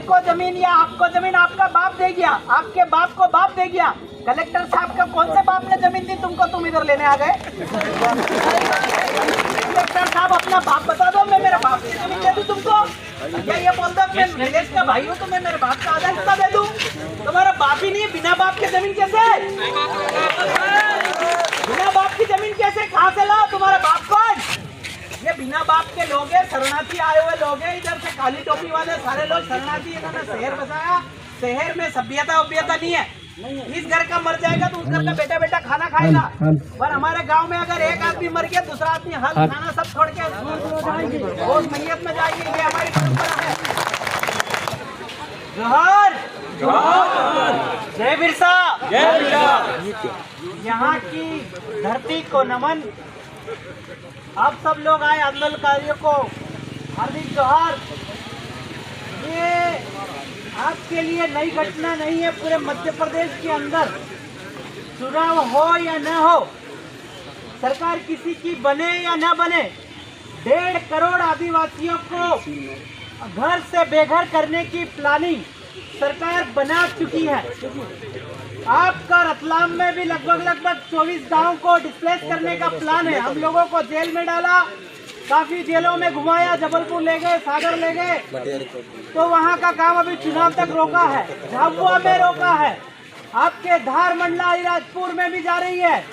को जमीन या आपको जमीन आपका बाप दे गया, आपके बाप को बाप दे गया। कलेक्टर साहब का कौन से बाप ने जमीन दी तुमको, तुम इधर लेने आ गए? कलेक्टर साहब अपना बाप बता दो, मैं मेरे बाप की जमीन दे दूं तुमको? क्या ये बोल दो मैं विलेज का भाई हूँ तो मैं मेरे बाप का आधा हिस्सा दे दूं? तुम्हारा बाप ही नहीं, बिना बाप की जमीन कैसे? बिना बाप की जमीन कैसे, कहाँ से लाओ? तुम्हारा बाप कौन? ये बिना बाप के लोग हैं, शरणार्थी आए हुए लोग हैं। इधर से काली टोपी वाले सारे लोग शरणार्थी, इन्होंने शहर बसाया। शहर में सभ्यता उभ्यता नहीं है। इस घर का मर जाएगा तो उस घर का बेटा बेटा खाना खाएगा। पर हमारे गांव में अगर एक आदमी मर गया, दूसरा आदमी हल खाना सब छोड़ के उस मैयत में जाएगी। ये हमारी परंपरा है। जोहर जय बिरसा, जय बिरसा। यहाँ की धरती को नमन। आप सब लोग आए आंदोलनकारियों को हार्दिक जोहार। ये आपके लिए नई घटना नहीं है। पूरे मध्य प्रदेश के अंदर चुनाव हो या न हो, सरकार किसी की बने या न बने, 1.5 करोड़ आदिवासियों को घर से बेघर करने की प्लानिंग सरकार बना चुकी है। आपका रतलाम में भी लगभग 24 गांव को डिस्प्लेस करने का प्लान है। हम लोगों को जेल में डाला, काफी जेलों में घुमाया, जबलपुर ले गए, सागर ले गए, तो वहां का काम अभी चुनाव तक रोका है, झाबुआ में रोका है, आपके धार मंडला अलीराजपुर में भी जा रही है।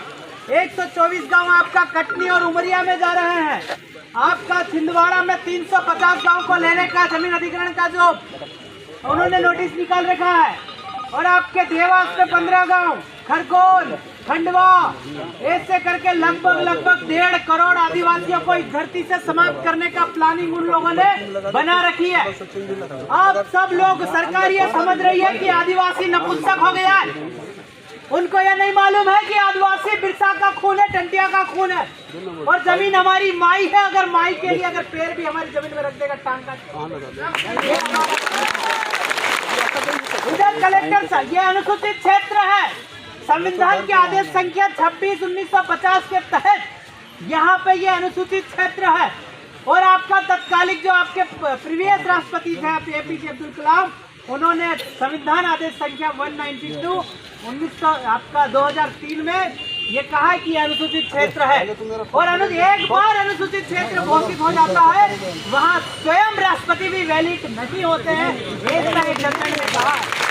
124 गांव आपका कटनी और उमरिया में जा रहे हैं। आपका छिंदवाड़ा में 350 गांव को लेने का जमीन अधिग्रहण का जो उन्होंने नोटिस निकाल रखा है। और आपके देवास में 15 गांव, खरगोन, खंडवा, ऐसे करके लगभग 1.5 करोड़ आदिवासियों को इस धरती से समाप्त करने का प्लानिंग उन लोगों ने बना रखी है। आप सब लोग, सरकार ये समझ रही है कि आदिवासी नपुंसक हो गया है। उनको यह नहीं मालूम है कि आदिवासी बिरसा का खून है, टंटिया का खून है। और जमीन हमारी माई है। अगर माई के लिए अगर पैर भी हमारी जमीन में रख देगा टांग का। इधर कलेक्टर साहब, ये अनुसूचित क्षेत्र है। संविधान के आदेश संख्या 26/1950 के तहत यहाँ पे ये अनुसूचित क्षेत्र है। और आपका तत्कालिक जो आपके प्रीवियस राष्ट्रपति थे APJ अब्दुल कलाम, उन्होंने संविधान आदेश संख्या 192 आपका 2003 में ये कहा कि अनुसूचित क्षेत्र है। और एक बार अनुसूचित क्षेत्र घोषित हो जाता है, वहाँ स्वयं राष्ट्रपति भी वैलिड नहीं होते हैं। एक जजमेंट ने कहा है।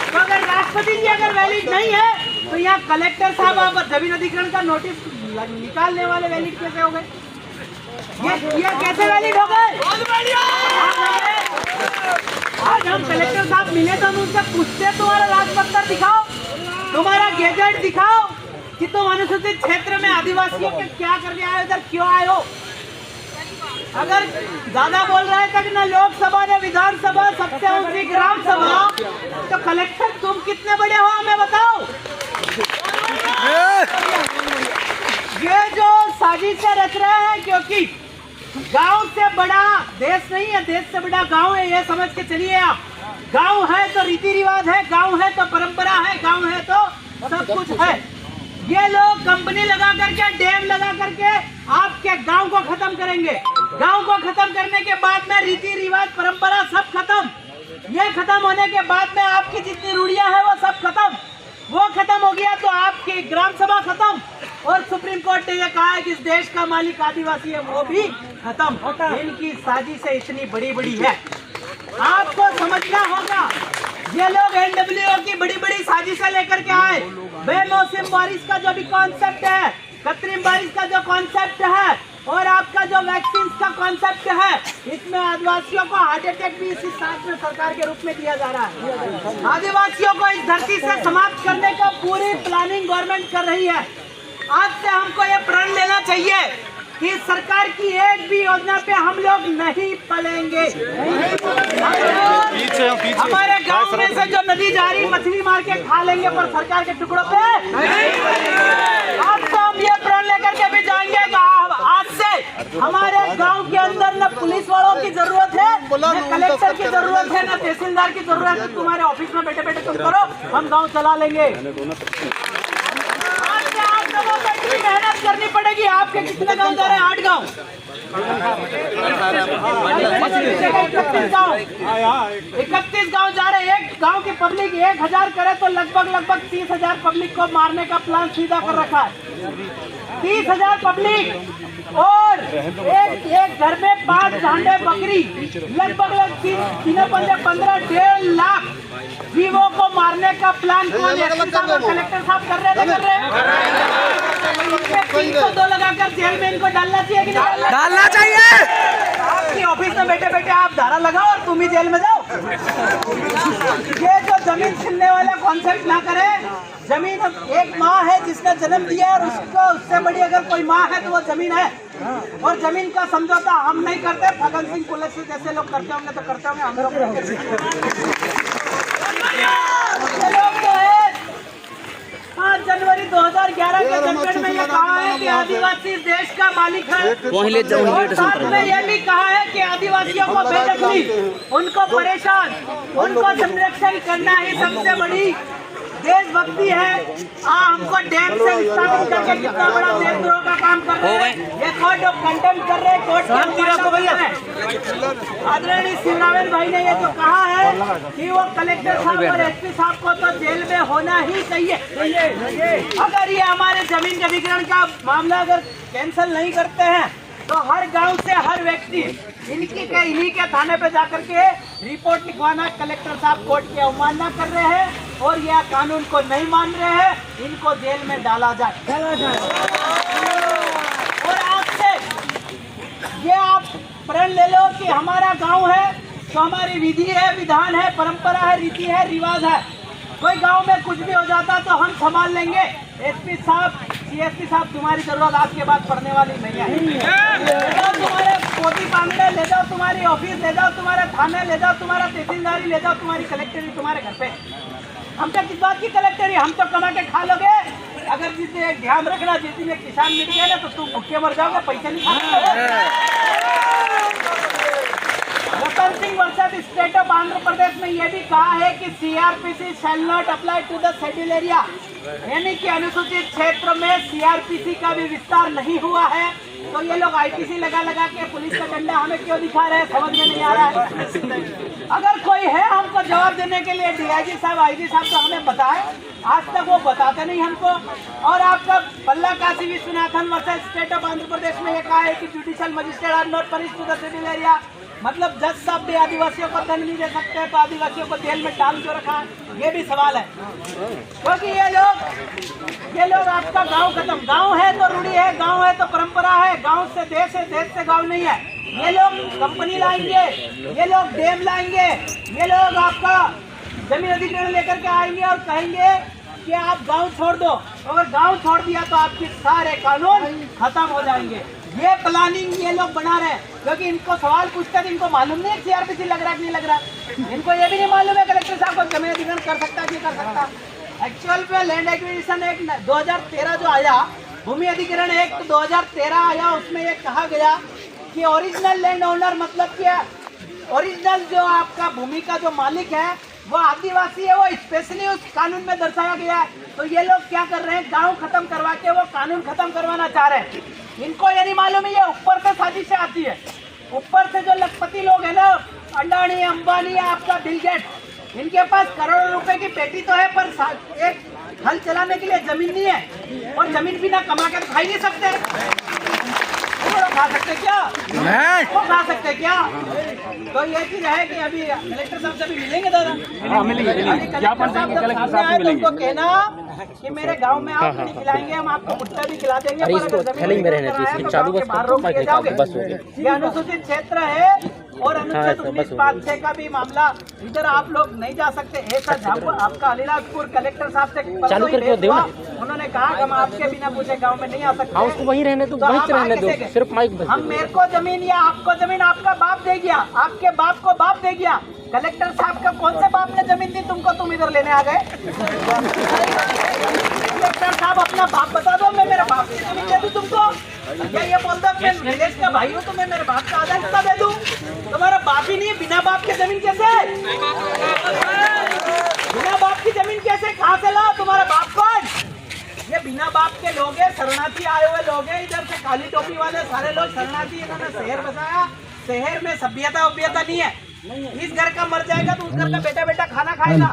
तो अगर राष्ट्रपति जी अगर वैलिड नहीं है तो यहाँ कलेक्टर साहब आप जमीन अधिग्रहण का नोटिस निकालने वाले वैलिड कैसे हो गए? ये कैसे वैलिड हो गए? आज हम कलेक्टर साहब मिले तो हम उनसे पूछते, तुम्हारा राजपत्र दिखाओ, तुम्हारा गैजेट दिखाओ कि तुम अनुसूचित क्षेत्र में आदिवासियों के क्या करने आए, इधर क्यों आए हो? अगर ज्यादा बोल रहे थे कि न लोकसभा न विधानसभा, सबसे ऊंची ग्राम सभा, तो कलेक्टर तुम कितने बड़े हो हमें बताओ। ये जो साजिशें रच रहे हैं, क्योंकि गांव से बड़ा देश नहीं है, देश से बड़ा गांव है, ये समझ के चलिए आप। गांव है तो रीति रिवाज है, गांव है तो परंपरा है, गांव है तो सब कुछ है। ये लोग कंपनी लगा करके, डैम लगा करके आपके गांव को खत्म करेंगे। गांव को खत्म करने के बाद में रीति रिवाज परंपरा सब खत्म। ये खत्म होने के बाद में आपकी जितनी रूढ़ियां हैं वो सब खत्म। वो खत्म हो गया तो आपकी ग्राम सभा खत्म। और सुप्रीम कोर्ट ने यह कहा है कि इस देश का मालिक आदिवासी है, वो भी खत्म। इनकी साजिशें इतनी बड़ी बड़ी है, आपको समझना होगा। ये लोग NWO की बड़ी बड़ी साजिशें लेकर के आए। बेमौसम बारिश का जो भी कॉन्सेप्ट है, कृत्रिम बारिश का जो कॉन्सेप्ट है, और आपका जो वैक्सीन का कॉन्सेप्ट है, इसमें आदिवासियों को हार्ट अटैक भी इसी साथ में सरकार के रूप में दिया जा रहा है। आदिवासियों को इस धरती से समाप्त करने का पूरी प्लानिंग गवर्नमेंट कर रही है। आज से हमको ये प्रण लेना चाहिए कि सरकार की एक भी योजना पे हम लोग नहीं पलेंगे। हमारे गांव में से जो नदी जा रही, मछली मार के खा लेंगे, पर सरकार के टुकड़ों पे आज तो हम ये प्रण लेकर के भी जाएंगे। आज से हमारे गांव के अंदर न पुलिस वालों की जरूरत है, न कलेक्टर की जरूरत है, न तहसीलदार की जरूरत है। तुम्हारे ऑफिस में बैठे बैठे तुम करो, हम गाँव चला लेंगे। गाँव में इतनी मेहनत करनी पड़ेगी। आपके कितने गांव जा रहे हैं? 8 गांव, 31 गांव जा रहे हैं। एक गांव की पब्लिक 1000 करे तो लगभग 30,000 पब्लिक को मारने का प्लान सीधा कर रखा है। 30,000 पब्लिक और एक घर में 5 झांडे बकरी, लगभग 3-15 लाख जीवों को मारने का प्लान कौन है? कलेक्टर साहब कर रहे हैं। 302 लगाकर जेल में इनको डालना चाहिए कि नहीं डालना चाहिए? आपकी ऑफिस में बैठे बैठे आप धारा लगाओ और तुम ही जेल में जाओ। ये जो जमीन छीनने वाला कॉन्सेप्ट ना करे। जमीन एक माँ है जिसने जन्म दिया और उसको उससे बड़ी अगर कोई माँ है तो वो जमीन है। और जमीन का समझौता हम नहीं करते, फगन सिंह पुलिस जैसे लोग करते होंगे तो करते होंगे, हम लोग लोग तो है। 5 जनवरी 2011 के जनगण में ये कहा है कि आदिवासी देश का मालिक है। और साथ में ये भी कहा है कि आदिवासियों को बेदखली, उनको परेशान, उनको संरक्षण करना ही सबसे बड़ी देशभक्ति है। हमको डैम से स्थापित करके कितना बड़ा देशद्रोह का काम कर रहे हैं। ये कोर्ट ऑफ कंटेम्प्ट कर रहे हैं। कोर्ट आदरणीय शिवराम भाई ने ये जो कहा है कि वो कलेक्टर साहब और एसपी साहब को तो जेल में होना ही चाहिए। अगर ये हमारे जमीन के अधिग्रहण का मामला अगर कैंसिल नहीं करते हैं तो हर गांव से हर व्यक्ति इन्हीं के थाने पे जाकर के रिपोर्ट लिखवाना। कलेक्टर साहब कोर्ट की अवमानना कर रहे हैं और यह कानून को नहीं मान रहे हैं, इनको जेल में डाला जाए। और आपसे ये आप प्रण ले लो कि हमारा गांव है तो हमारी विधि है, विधान है, परंपरा है, रीति है, रिवाज है। कोई गांव में कुछ भी हो जाता तो हम संभाल लेंगे। एसपी साहब, सीएसपी साहब, तुम्हारी जरूरत आज के बाद पड़ने वाली नहीं है। ले जाओ तुम्हारे पोती बांगड़े, ले जाओ तुम्हारी ऑफिस, ले जाओ तुम्हारे थाने, ले जाओ तुम्हारा तहसीलदारी, ले जाओ तुम्हारी कलेक्टरी तुम्हारे घर पे। हम तो किस बात की कलेक्टरी? हम तो कमा के खा लोगे। अगर जिसने ध्यान रखना, जिस दिन किसान मिल गया ना तो तुम भूखे मर जाओगे, पैसे नहीं खा। Ratan Singh versus state of Andhra Pradesh में यह भी कहा है कि CrPC shall not apply to the schedule area, यानी कि अनुसूचित क्षेत्र में सीआरपीसी का भी विस्तार नहीं हुआ है। तो ये लोग आईपीसी लगा के पुलिस का डंडा हमें क्यों दिखा रहे हैं, समझ में नहीं आ रहा है। अगर कोई है हमको जवाब देने के लिए, डीआईजी साहब, आईजी साहब तो हमें बताए। आज तक वो बताते नहीं हमको। और आपका पल्ला Kashi Viswanathan versus state of Andhra Pradesh में ये कहा है कि judicial magistrate are not punished to the schedule area, मतलब जज साहब भी आदिवासियों को दंड नहीं दे सकते तो आदिवासियों को जेल में डाल क्यों रखा? ये भी सवाल है। क्योंकि ये लोग आपका गांव खत्म, गांव है तो रूढ़ी है, गांव है तो परंपरा है, गांव से देश है, देश से गांव नहीं है। ये लोग कंपनी लाएंगे, ये लोग डैम लाएंगे, ये लोग आपका जमीन अधिग्रहण लेकर के आएंगे और कहेंगे कि आप गांव छोड़ दो। अगर गांव छोड़ दिया तो आपके सारे कानून खत्म हो जाएंगे। ये प्लानिंग ये लोग बना रहे हैं, क्योंकि इनको सवाल पूछते हैं, इनको मालूम नहीं है सीआरपीसी लग रहा है कि नहीं लग रहा। इनको ये भी नहीं मालूम है कलेक्टर साहब को जमीन अधिग्रहण कर सकता है कि कर सकता। एक्चुअल में लैंड एक्विजिशन एक्ट 2013 जो आया, भूमि अधिग्रहण एक्ट 2013 आया, उसमें ये कहा गया कि ओरिजिनल लैंड ओनर मतलब क्या, ओरिजिनल जो आपका भूमि का जो मालिक है वो आदिवासी है, वो स्पेशली उस कानून में दर्शाया गया है। तो ये लोग क्या कर रहे हैं, गांव खत्म करवा के वो कानून खत्म करवाना चाह रहे हैं। इनको ये नहीं मालूम है ये ऊपर से साजिशें आती है। ऊपर से जो लखपति लोग हैं ना, अडानी, अंबानी, आपका बिल गेट्स, इनके पास करोड़ों रुपए की पेटी तो है, पर एक हल चलाने के लिए जमीन नहीं है। और जमीन भी ना कमा के खा ही नहीं सकते। खा सकते क्या? वो खा सकते क्या? तो ये चीज है कि अभी कलेक्टर साहब से भी मिलेंगे दादा, मिलेंगे। कलेक्टर साहब जब सामने आए तो उनको कहना कि मेरे गांव में आप नहीं खिलाएंगे, हम आपको भुट्टा भी खिला देंगे, पर अगर जमीन बाहर रोक दिए जाओगे। ये अनुसूचित क्षेत्र है और अनुच्छेद 19(5)(6) का भी मामला, इधर आप लोग नहीं जा सकते। ऐसा झाबुआ आपका अलीराजपुर कलेक्टर साहब से चालू करके दो, उन्होंने कहा हम आपके बिना पूछे गांव में नहीं आ सकते। उसको वहीं रहने दो, वहीं रहने दो, सिर्फ माइक बस। हम मेरे को जमीन या आपको जमीन, आपका बाप दे गया, आपके बाप को बाप दे गया। कलेक्टर साहब का कौन से बाप ने जमीन दी तुमको, तुम इधर लेने आ गए? कलेक्टर साहब अपना बाप बता दो, मैं मेरे बाप की जमीन दे दूं तुमको? क्या ये बोलता मैं विलेज का भाई हूँ तो मैं मेरे बाप का आधा हिस्सा दे दूं? तुम्हारा बाप ही नहीं है, बिना बाप के जमीन कैसे? बिना बाप की जमीन कैसे, कहाँ से लाओ? तुम्हारा बाप कौन? ये बिना बाप के लोग हैं, शरणार्थी आए हुए लोग हैं, इधर से काली टोपी वाले सारे लोग शरणार्थी, इन्होंने शहर बसाया। शहर में सभ्यता उभ्यता नहीं है। इस घर का मर जाएगा तो उस घर का बेटा बेटा खाना खाएगा,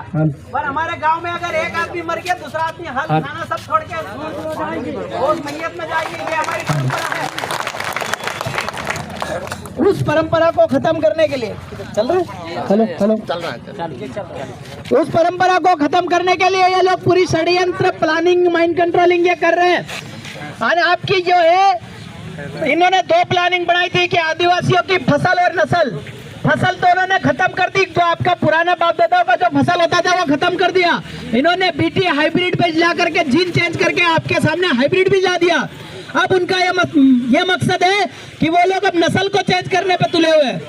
पर हमारे गांव में अगर एक आदमी मर गया दूसरा आदमी हल खाना सब छोड़ के वो मैयत में जाएगी। ये हमारी परंपरा है। उस परंपरा को खत्म करने के लिए चल रहा है, हेलो हेलो चल रहा है, उस परंपरा को खत्म करने के लिए ये लोग पूरी षड्यंत्र, प्लानिंग, माइंड कंट्रोलिंग ये कर रहे हैं। और आपकी जो है, इन्होंने 2 प्लानिंग बनाई थी कि आदिवासियों की फसल और नस्ल, फसल तो उन्होंने खत्म कर दी। जो आपका पुराना बाप दादाओं का जो फसल होता था वो खत्म कर दिया। इन्होंने बीटी हाइब्रिड पे ला करके जीन चेंज करके आपके सामने हाइब्रिड भी ला दिया। अब उनका ये मकसद है कि वो लोग अब नस्ल को चेंज करने पे तुले हुए हैं।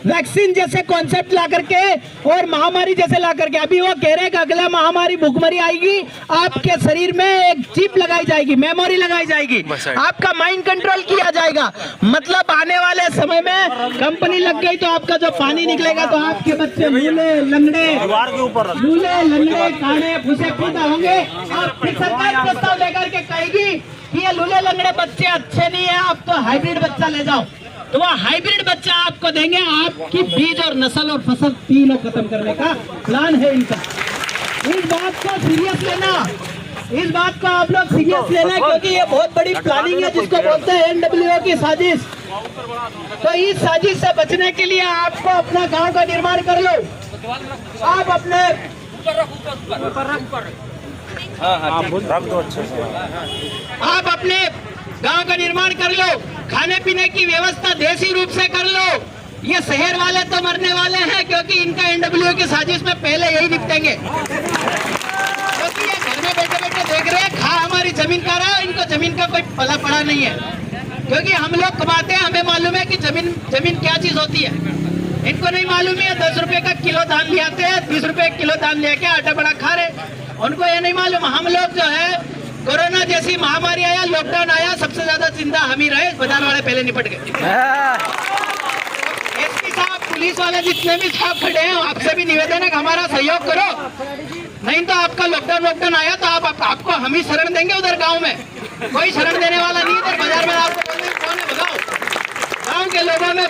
वैक्सीन जैसे कॉन्सेप्ट ला करके और महामारी जैसे ला करके, अभी वो कह रहे हैं कि अगला महामारी भूखमरी आएगी, आपके शरीर में एक चिप लगाई जाएगी, मेमोरी लगाई जाएगी, आपका माइंड कंट्रोल किया जाएगा। मतलब आने वाले समय में कंपनी लग गई तो आपका जो पानी निकलेगा तो आपके बच्चे लूले लंगड़े काने फूसे पैदा होंगे। और फिर सरकार प्रस्ताव लेकर के कहेगी कि ये लूले लंगड़े बच्चे अच्छे नहीं है, आप तो हाइब्रिड बच्चा ले जाओ। तो वो हाइब्रिड बच्चा आपको देंगे। आपकी बीज और नस्ल और फसल तीनों खत्म करने का प्लान है इनका। इस बात को सीरियस लेना, इस बात को आप लोग सीरियस लेना, क्योंकि ये बहुत बड़ी प्लानिंग है जिसको बोलते हैं NWO की साजिश। तो इस साजिश से बचने के लिए आपको अपना गांव का निर्माण कर लो। आप अपने आप अपने गांव का निर्माण कर लो। खाने पीने की व्यवस्था देसी रूप से कर लो। ये शहर वाले तो मरने वाले हैं, क्योंकि इनका NWO की साजिश में पहले यही निपटेंगे। क्योंकि ये घर में बैठे बैठे देख रहे हैं, खा हमारी जमीन का रहा है, इनको जमीन का कोई पला पड़ा नहीं है। क्योंकि हम लोग कमाते हैं, हमें मालूम है कि जमीन क्या चीज होती है। इनको नहीं मालूम है 10 रुपए का किलो धान ले आते हैं, 20 रुपए किलो धान लेके आटा बड़ा खा रहे। उनको ये नहीं मालूम हम लोग जो है, कोरोना जैसी महामारी आया, लॉकडाउन आया, सबसे ज्यादा जिंदा हम ही रहे, बाजार वाले पहले निपट गए। एसपी साहब, पुलिस वाले जितने भी साहब खड़े हैं, आपसे भी निवेदन है कि हमारा सहयोग करो। नहीं तो आपका लॉकडाउन आया तो आपको हम ही शरण देंगे। उधर गांव में कोई शरण देने वाला नहीं, इधर बाजार में आपको बोलने कौन है बताओ। गाँव के लोगों में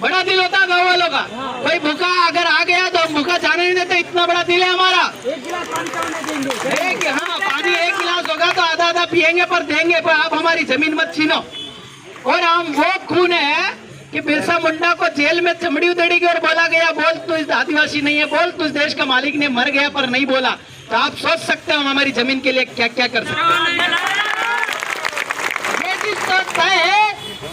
बड़ा दिल होता है गाँव वालों का। कोई भूखा अगर आ गया तो भूखा जाने नहीं देते, इतना बड़ा दिल है हमारा। हाँ, पानी 1 गिलास होगा तो आधा पिएंगे, पर देंगे, पर आप हमारी जमीन मत छीनो। और हम वो खून है कि बिरसा मुंडा को जेल में चमड़ी उधड़ी गई और बोला गया, बोल तू इस आदिवासी नहीं है, बोल तू इस देश का मालिक नहीं, मर गया पर नहीं बोला। तो आप सोच सकते हो हम हमारी जमीन के लिए क्या क्या कर सकते हैं। ये चीज सोचता है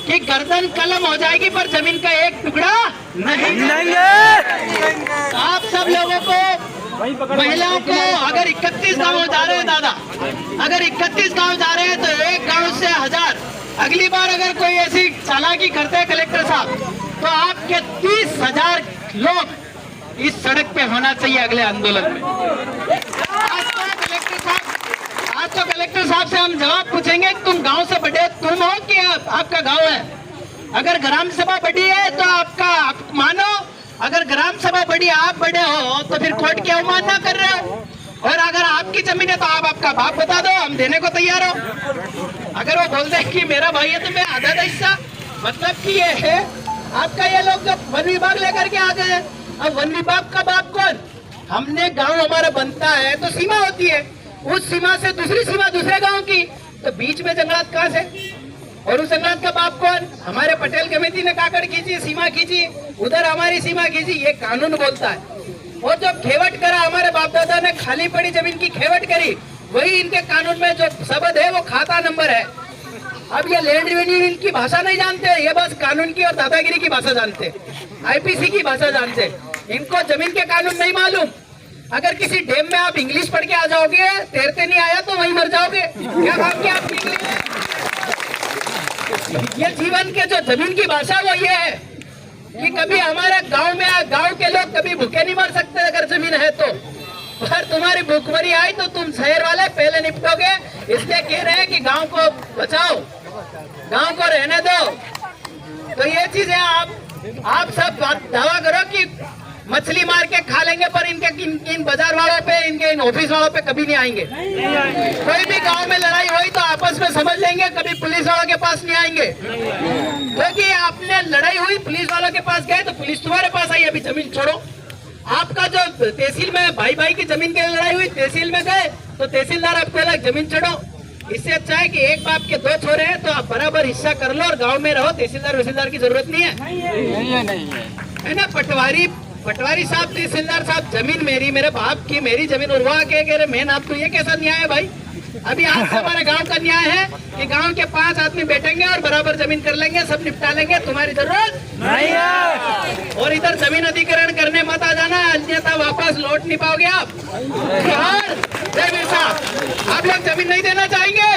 कि गर्दन कलम हो जाएगी पर जमीन का एक टुकड़ा नहीं है। आप सब लोगों को, महिलाओं को, अगर 31 गांव जा रहे हैं दादा, अगर 31 गांव जा रहे हैं तो एक गांव से 1000। अगली बार अगर कोई ऐसी चालाकी करते हैं कलेक्टर साहब, तो आपके 30,000 लोग इस सड़क पे होना चाहिए अगले आंदोलन में। आज तो कलेक्टर साहब से हम जवाब पूछेंगे, तुम गांव से बड़े तुम हो कि आपका गांव है? अगर ग्राम सभा बड़ी है तो आप मानो, अगर ग्राम सभा बड़ी आप बड़े हो तो फिर कोर्ट की अवमानना कर रहे हो। और अगर आपकी जमीन है तो आप आपका बाप बता दो, हम देने को तैयार हो। अगर वो बोल दे कि मेरा भाई है तो मैं आधा हिस्सा, मतलब कि ये है आपका। ये लोग जब वन विभाग लेकर के आ गए, अब वन विभाग का बाप कौन? हमने गांव हमारा बनता है तो सीमा होती है, उस सीमा से दूसरी सीमा दूसरे गांव की, तो बीच में जंगलात कहाँ से? और उस जंगलात का बाप कौन? हमारे पटेल कमेटी ने काकड़ खींची, सीमा खींची, उधर हमारी सीमा खींची, ये कानून बोलता है। और जो खेवट करा, हमारे बाप दादा ने खाली पड़ी जमीन की खेवट करी, वही इनके कानून में जो शब्द है वो खाता नंबर है। अब ये लैंड रेवेन्यू इनकी भाषा नहीं जानते, ये बस कानून की और दादागिरी की भाषा जानते, IPC की भाषा जानते। इनको जमीन के कानून नहीं मालूम। अगर किसी डैम में आप इंग्लिश पढ़ के आ जाओगे, तैरते नहीं आया तो वहीं मर जाओगे। क्या काम किया आपकी इंग्लिश? ये जीवन के जो जमीन की भाषा वो ये है कि कभी हमारे गांव में, गांव के लोग कभी भूखे नहीं मर सकते अगर जमीन है तो। पर तुम्हारी भूखमरी आई तो तुम शहर वाले पहले निपटोगे। इसलिए कह रहे हैं कि गांव को बचाओ, गांव को रहने दो। तो ये चीज है, आप सब दावा करो कि मछली मार के खा लेंगे, पर इन बाजार वालों पे, इनके इन ऑफिस वालों पे कभी नहीं आएंगे। कोई भी गांव में लड़ाई हुई तो आपस में समझ लेंगे, कभी पुलिस वालों के पास नहीं आएंगे। क्योंकि आपने लड़ाई हुई, पुलिस वालों के पास गए तो पुलिस तुम्हारे पास आई, अभी जमीन छोड़ो। आपका जो तहसील में भाई भाई की जमीन की लड़ाई हुई, तहसील में गए तो तहसीलदार आपको अलग, जमीन छोड़ो। इससे अच्छा है कि एक बाप के दो छोरे हैं तो आप बराबर हिस्सा कर लो और गांव में रहो, तहसीलदार की जरूरत नहीं है। है ना? पटवारी साहब, तहसीलदार साहब, जमीन मेरी, मेरे बाप की, मेरी जमीन, और वहाँ के कह रहे मैं नाप, तो ये कैसा न्याय है भाई? अभी आज से हमारे गांव का न्याय है कि गांव के 5 आदमी बैठेंगे और बराबर जमीन कर लेंगे, सब निपटा लेंगे, तुम्हारी जरूरत नहीं है। और इधर जमीन अधिग्रहण करने मत आ जाना, अन्यथा वापस लौट नहीं पाओगे आप। जय बिरसा। आप लोग जमीन नहीं देना चाहेंगे?